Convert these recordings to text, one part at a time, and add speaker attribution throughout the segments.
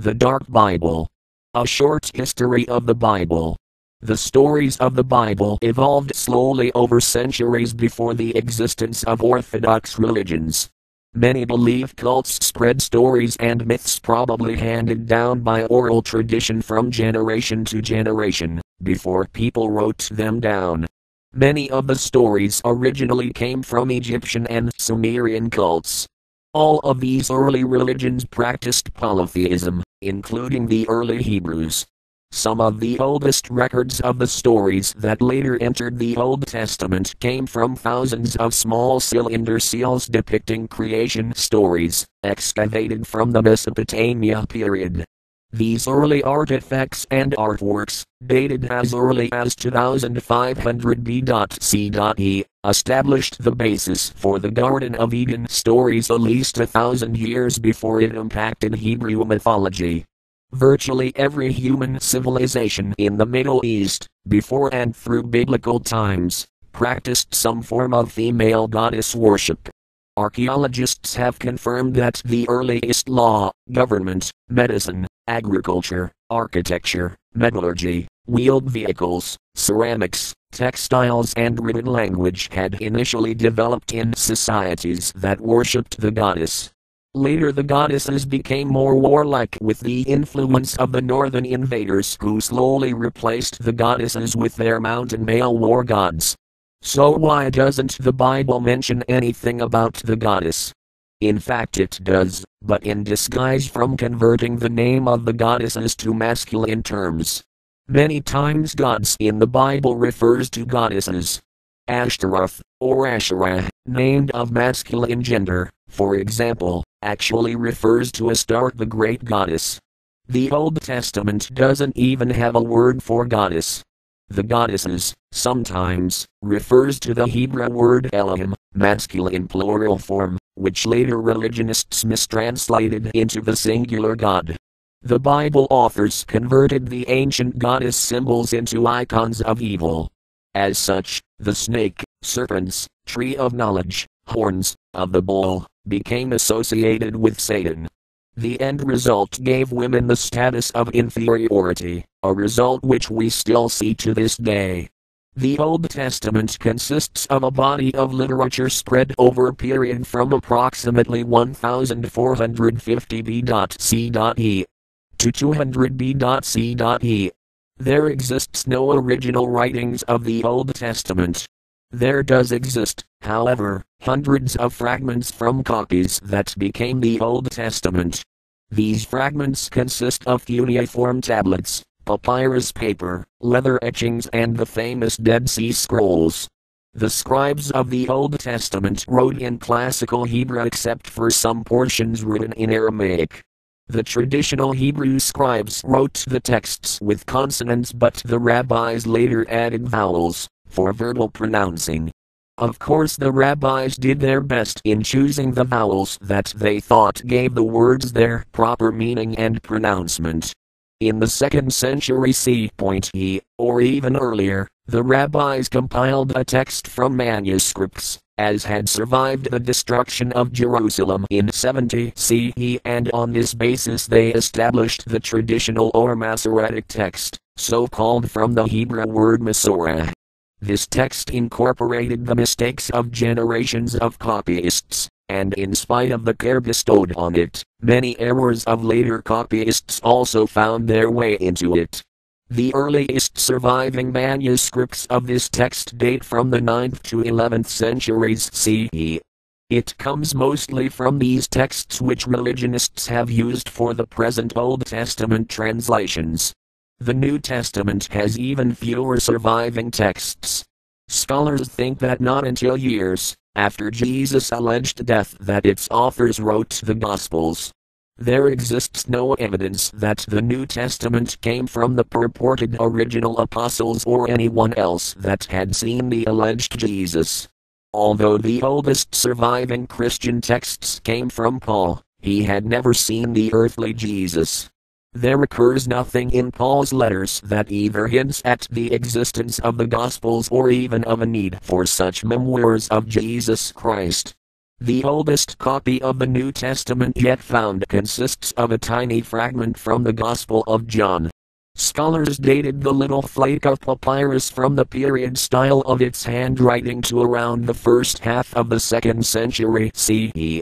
Speaker 1: The Dark Bible. A short history of the Bible. The stories of the Bible evolved slowly over centuries before the existence of orthodox religions. Many believe cults spread stories and myths probably handed down by oral tradition from generation to generation, before people wrote them down. Many of the stories originally came from Egyptian and Sumerian cults. All of these early religions practiced polytheism, including the early Hebrews. Some of the oldest records of the stories that later entered the Old Testament came from thousands of small cylinder seals depicting creation stories, excavated from the Mesopotamia period. These early artifacts and artworks, dated as early as 2500 BC, established the basis for the Garden of Eden stories at least 1,000 years before it impacted Hebrew mythology. Virtually every human civilization in the Middle East, before and through biblical times, practiced some form of female goddess worship. Archaeologists have confirmed that the earliest law, government, medicine, agriculture, architecture, metallurgy, wheeled vehicles, ceramics, textiles and written language had initially developed in societies that worshipped the goddess. Later the goddesses became more warlike with the influence of the northern invaders who slowly replaced the goddesses with their mountain male war gods. So why doesn't the Bible mention anything about the goddess? In fact it does, but in disguise from converting the name of the goddesses to masculine terms. Many times gods in the Bible refers to goddesses. Ashtaroth, or Asherah, named of masculine gender, for example, actually refers to Astarte the great goddess. The Old Testament doesn't even have a word for goddess. The goddesses, sometimes, refers to the Hebrew word Elohim, masculine plural form, which later religionists mistranslated into the singular God. The Bible authors converted the ancient goddess symbols into icons of evil. As such, the snake, serpents, tree of knowledge, horns, of the bull, became associated with Satan. The end result gave women the status of inferiority, a result which we still see to this day. The Old Testament consists of a body of literature spread over a period from approximately 1450 BC to 200 BC. There exists no original writings of the Old Testament. There does exist, however, hundreds of fragments from copies that became the Old Testament. These fragments consist of cuneiform tablets, papyrus paper, leather etchings and the famous Dead Sea Scrolls. The scribes of the Old Testament wrote in classical Hebrew except for some portions written in Aramaic. The traditional Hebrew scribes wrote the texts with consonants but the rabbis later added vowels for verbal pronouncing. Of course the rabbis did their best in choosing the vowels that they thought gave the words their proper meaning and pronouncement. In the 2nd century CE, or even earlier, the rabbis compiled a text from manuscripts, as had survived the destruction of Jerusalem in 70 CE, and on this basis they established the traditional or Masoretic text, so called from the Hebrew word Masorah. This text incorporated the mistakes of generations of copyists, and in spite of the care bestowed on it, many errors of later copyists also found their way into it. The earliest surviving manuscripts of this text date from the 9th to 11th centuries CE. It comes mostly from these texts which religionists have used for the present Old Testament translations. The New Testament has even fewer surviving texts. Scholars think that not until years after Jesus' alleged death that its authors wrote the Gospels. There exists no evidence that the New Testament came from the purported original apostles or anyone else that had seen the alleged Jesus. Although the oldest surviving Christian texts came from Paul, he had never seen the earthly Jesus. There occurs nothing in Paul's letters that either hints at the existence of the Gospels or even of a need for such memoirs of Jesus Christ. The oldest copy of the New Testament yet found consists of a tiny fragment from the Gospel of John. Scholars dated the little flake of papyrus from the period style of its handwriting to around the first half of the 2nd century CE.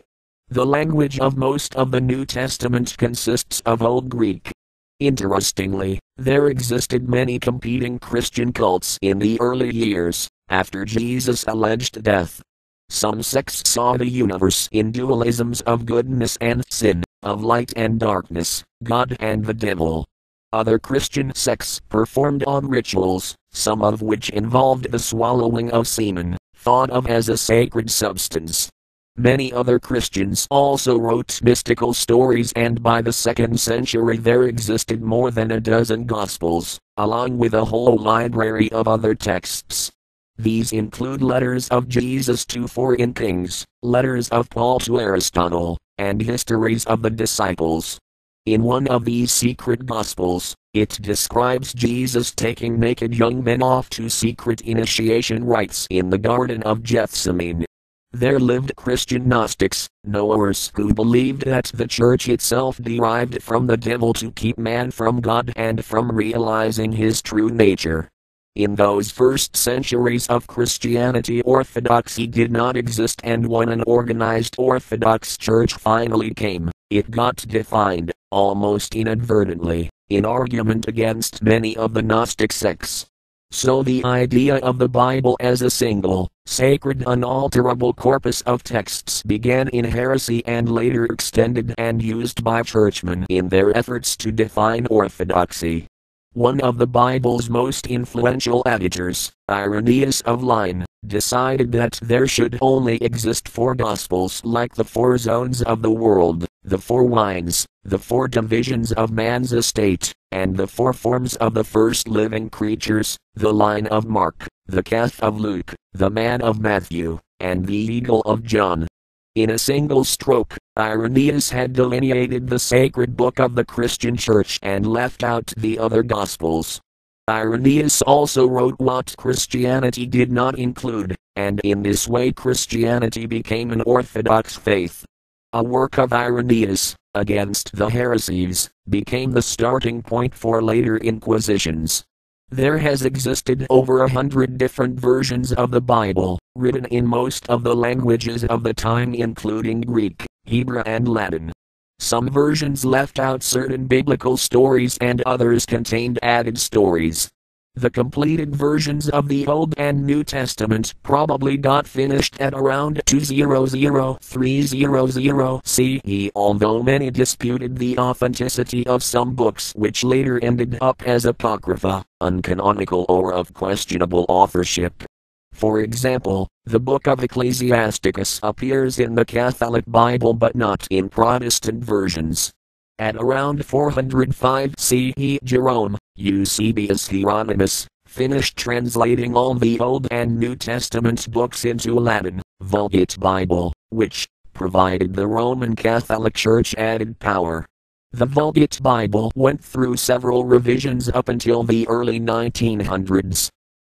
Speaker 1: The language of most of the New Testament consists of Old Greek. Interestingly, there existed many competing Christian cults in the early years, after Jesus' alleged death. Some sects saw the universe in dualisms of goodness and sin, of light and darkness, God and the devil. Other Christian sects performed odd rituals, some of which involved the swallowing of semen, thought of as a sacred substance. Many other Christians also wrote mystical stories, and by the 2nd century there existed more than a dozen Gospels, along with a whole library of other texts. These include letters of Jesus to foreign kings, letters of Paul to Aristotle, and histories of the disciples. In one of these secret Gospels, it describes Jesus taking naked young men off to secret initiation rites in the Garden of Gethsemane. There lived Christian Gnostics, knowers who believed that the church itself derived from the devil to keep man from God and from realizing his true nature. In those first centuries of Christianity, orthodoxy did not exist, and when an organized Orthodox church finally came, it got defined, almost inadvertently, in argument against many of the Gnostic sects. So the idea of the Bible as a single, sacred, unalterable corpus of texts began in heresy and later extended and used by churchmen in their efforts to define orthodoxy. One of the Bible's most influential editors, Irenaeus of Lyon, decided that there should only exist 4 Gospels, like the 4 zones of the world, the 4 wines, the 4 divisions of man's estate, and the 4 forms of the first living creatures, the line of Mark, the calf of Luke, the man of Matthew, and the eagle of John. In a single stroke, Irenaeus had delineated the sacred book of the Christian Church and left out the other Gospels. Irenaeus also wrote what Christianity did not include, and in this way Christianity became an orthodox faith. A work of Irenaeus, Against the Heresies, became the starting point for later inquisitions. There has existed over 100 different versions of the Bible, written in most of the languages of the time including Greek, Hebrew and Latin. Some versions left out certain biblical stories and others contained added stories. The completed versions of the Old and New Testament probably got finished at around 200–300 CE, although many disputed the authenticity of some books which later ended up as apocrypha, uncanonical or of questionable authorship. For example, the book of Ecclesiasticus appears in the Catholic Bible but not in Protestant versions. At around 405 CE, Jerome, Eusebius Hieronymus, finished translating all the Old and New Testament books into Latin, Vulgate Bible, which provided the Roman Catholic Church added power. The Vulgate Bible went through several revisions up until the early 1900s.